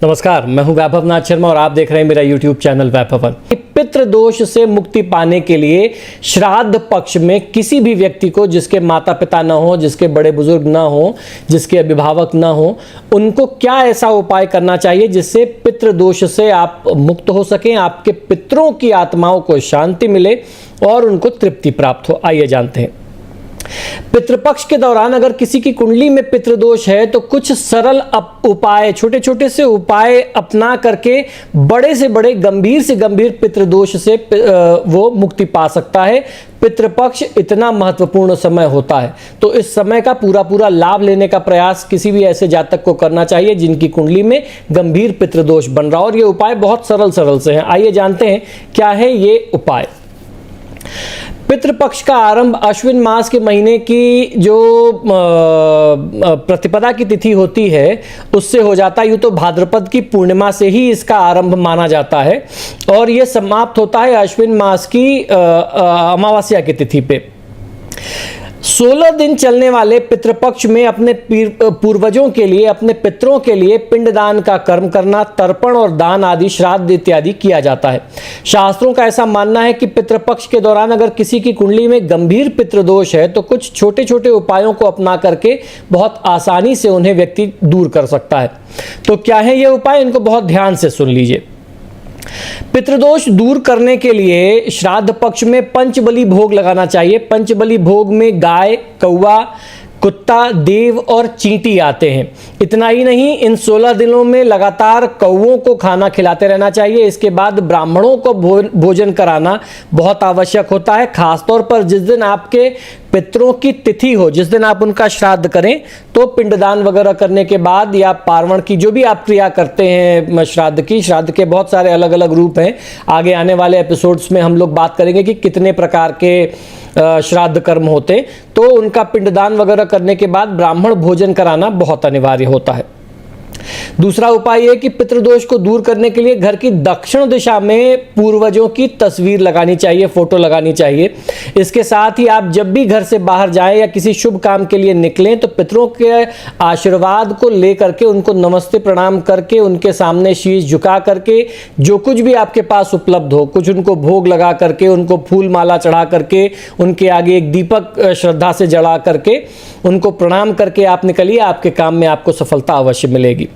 नमस्कार, मैं हूं वैभव नाथ शर्मा और आप देख रहे हैं मेरा YouTube चैनल वैभवन। पितृ दोष से मुक्ति पाने के लिए श्राद्ध पक्ष में किसी भी व्यक्ति को जिसके माता पिता ना हो, जिसके बड़े बुजुर्ग ना हो, जिसके अभिभावक ना हो, उनको क्या ऐसा उपाय करना चाहिए जिससे पितृ दोष से आप मुक्त हो सकें, आपके पितरों की आत्माओं को शांति मिले और उनको तृप्ति प्राप्त हो। आइए जानते हैं। पितृपक्ष के दौरान अगर किसी की कुंडली में पितृदोष है तो कुछ सरल उपाय, छोटे छोटे से उपाय अपना करके बड़े से बड़े, गंभीर से गंभीर पितृदोष से वो मुक्ति पा सकता है। पितृपक्ष इतना महत्वपूर्ण समय होता है तो इस समय का पूरा लाभ लेने का प्रयास किसी भी ऐसे जातक को करना चाहिए जिनकी कुंडली में गंभीर पितृदोष बन रहा हो। और ये उपाय बहुत सरल से हैं। आइए जानते हैं क्या है ये उपाय। पितृपक्ष का आरंभ अश्विन मास के महीने की जो प्रतिपदा की तिथि होती है उससे हो जाता है। यूं तो भाद्रपद की पूर्णिमा से ही इसका आरंभ माना जाता है और यह समाप्त होता है अश्विन मास की अमावस्या की तिथि पे। 16 दिन चलने वाले पितृपक्ष में अपने पूर्वजों के लिए, अपने पितरों के लिए पिंडदान का कर्म करना, तर्पण और दान आदि, श्राद्ध इत्यादि किया जाता है। शास्त्रों का ऐसा मानना है कि पितृपक्ष के दौरान अगर किसी की कुंडली में गंभीर पितृदोष है तो कुछ छोटे छोटे उपायों को अपना करके बहुत आसानी से उन्हें व्यक्ति दूर कर सकता है। तो क्या है ये उपाय, इनको बहुत ध्यान से सुन लीजिए। पितृदोष दूर करने के लिए श्राद्ध पक्ष में पंचबली भोग लगाना चाहिए। पंचबली भोग में गाय, कौवा, कुत्ता, देव और चींटी आते हैं। इतना ही नहीं, इन 16 दिनों में लगातार कौवों को खाना खिलाते रहना चाहिए। इसके बाद ब्राह्मणों को भोजन कराना बहुत आवश्यक होता है। खासतौर पर जिस दिन आपके पितरों की तिथि हो, जिस दिन आप उनका श्राद्ध करें, तो पिंडदान वगैरह करने के बाद या पार्वण की जो भी आप क्रिया करते हैं श्राद्ध की, श्राद्ध के बहुत सारे अलग अलग रूप हैं। आगे आने वाले एपिसोड्स में हम लोग बात करेंगे कि कितने प्रकार के श्राद्ध कर्म होते, तो उनका पिंडदान वगैरह करने के बाद ब्राह्मण भोजन कराना बहुत अनिवार्य होता है। दूसरा उपाय यह कि पितृदोष को दूर करने के लिए घर की दक्षिण दिशा में पूर्वजों की तस्वीर लगानी चाहिए, फोटो लगानी चाहिए। इसके साथ ही आप जब भी घर से बाहर जाएं या किसी शुभ काम के लिए निकलें तो पितरों के आशीर्वाद को लेकर के, उनको नमस्ते प्रणाम करके, उनके सामने शीश झुका करके, जो कुछ भी आपके पास उपलब्ध हो, कुछ उनको भोग लगा करके, उनको फूल माला चढ़ा करके, उनके आगे एक दीपक श्रद्धा से जला करके, उनको प्रणाम करके आप निकलिए। आपके काम में आपको सफलता अवश्य मिलेगी।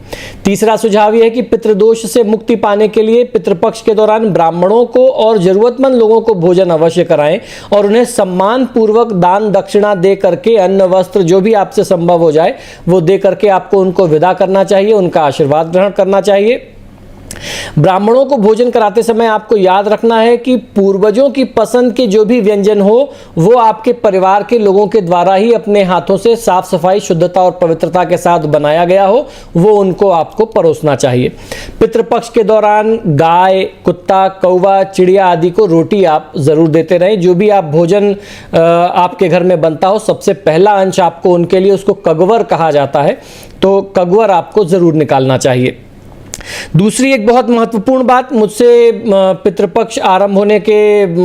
तीसरा सुझाव यह है कि पितृदोष से मुक्ति पाने के लिए पितृपक्ष के दौरान ब्राह्मणों को और जरूरतमंद लोगों को भोजन अवश्य कराएं और उन्हें सम्मान पूर्वक दान दक्षिणा दे करके, अन्न वस्त्र जो भी आपसे संभव हो जाए वो दे करके आपको उनको विदा करना चाहिए, उनका आशीर्वाद ग्रहण करना चाहिए। ब्राह्मणों को भोजन कराते समय आपको याद रखना है कि पूर्वजों की पसंद के जो भी व्यंजन हो वो आपके परिवार के लोगों के द्वारा ही अपने हाथों से साफ सफाई, शुद्धता और पवित्रता के साथ बनाया गया हो, वो उनको आपको परोसना चाहिए। पितृपक्ष के दौरान गाय, कुत्ता, कौवा, चिड़िया आदि को रोटी आप जरूर देते रहें। जो भी आप भोजन आपके घर में बनता हो, सबसे पहला अंश आपको उनके लिए, उसको कगवर कहा जाता है, तो कगवर आपको जरूर निकालना चाहिए। दूसरी एक बहुत महत्वपूर्ण बात, मुझसे पितृपक्ष आरंभ होने के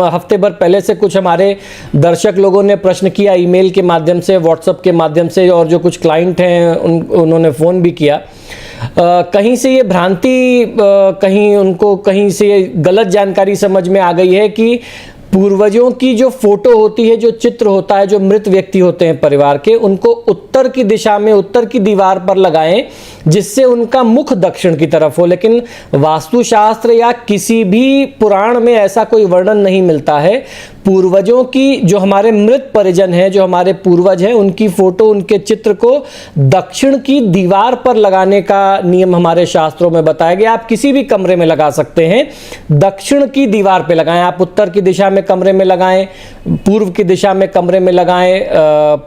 हफ्ते भर पहले से कुछ हमारे दर्शक लोगों ने प्रश्न किया, ईमेल के माध्यम से, व्हाट्सएप के माध्यम से, और जो कुछ क्लाइंट हैं उन्होंने फ़ोन भी किया। कहीं से ये भ्रांति, कहीं उनको कहीं से गलत जानकारी समझ में आ गई है कि पूर्वजों की जो फोटो होती है, जो चित्र होता है, जो मृत व्यक्ति होते हैं परिवार के, उनको उत्तर की दिशा में, उत्तर की दीवार पर लगाएं जिससे उनका मुख दक्षिण की तरफ हो। लेकिन वास्तुशास्त्र या किसी भी पुराण में ऐसा कोई वर्णन नहीं मिलता है। पूर्वजों की, जो हमारे मृत परिजन हैं, जो हमारे पूर्वज हैं, उनकी फोटो, उनके चित्र को दक्षिण की दीवार पर लगाने का नियम हमारे शास्त्रों में बताया गया। आप किसी भी कमरे में लगा सकते हैं, दक्षिण की दीवार पे लगाएं। आप उत्तर की दिशा में कमरे में लगाएं, पूर्व की दिशा में कमरे में लगाएं,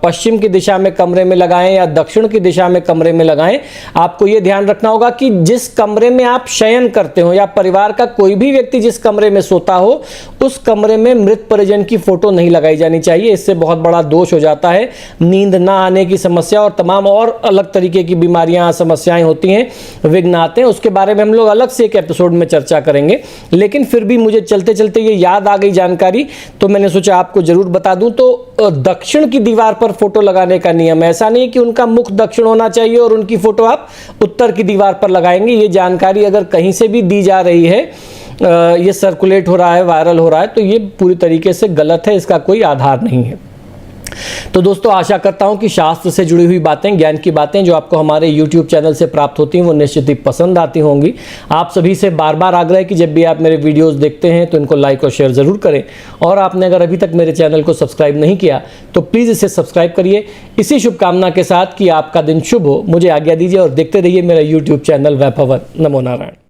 पश्चिम की दिशा में कमरे में लगाएं या दक्षिण की दिशा में कमरे में लगाएं। आपको यह ध्यान रखना होगा कि जिस कमरे में आप शयन करते हो या परिवार का कोई भी व्यक्ति जिस कमरे में सोता हो, उस कमरे में मृत परिजन टेलीविज़न की फ़ोटो नहीं लगाई जानी चाहिए, इससे बहुत बड़ा दोष हो जाता है। नींद ना आने की समस्या और तमाम और अलग तरीके की बीमारियां, समस्याएं होती हैं, विघ्न आते हैं। उसके बारे में हम लोग अलग से एक एपिसोड में चर्चा करेंगे, लेकिन फिर भी मुझे चलते चलते ये याद आ गई जानकारी, तो मैंने सोचा आपको ज़रूर बता दूं। तो दक्षिण की दीवार पर फोटो लगाने का नियम, ऐसा नहीं कि उनका मुख दक्षिण होना चाहिए और उनकी फ़ोटो आप उत्तर की दीवार पर लगाएंगे। ये जानकारी अगर कहीं से भी दी जा रही है, ये सर्कुलेट हो रहा है, वायरल हो रहा है, तो ये पूरी तरीके से गलत है, इसका कोई आधार नहीं है। तो दोस्तों, आशा करता हूं कि शास्त्र से जुड़ी हुई बातें, ज्ञान की बातें जो आपको हमारे YouTube चैनल से प्राप्त होती हैं वो निश्चित ही पसंद आती होंगी। आप सभी से बार बार आग्रह है कि जब भी आप मेरे वीडियोस देखते हैं तो इनको लाइक और शेयर ज़रूर करें, और आपने अगर अभी तक मेरे चैनल को सब्सक्राइब नहीं किया तो प्लीज़ इसे सब्सक्राइब करिए। इसी शुभकामना के साथ कि आपका दिन शुभ हो, मुझे आज्ञा दीजिए और देखते रहिए मेरा YouTube चैनल वैभवन। नमो नारायण।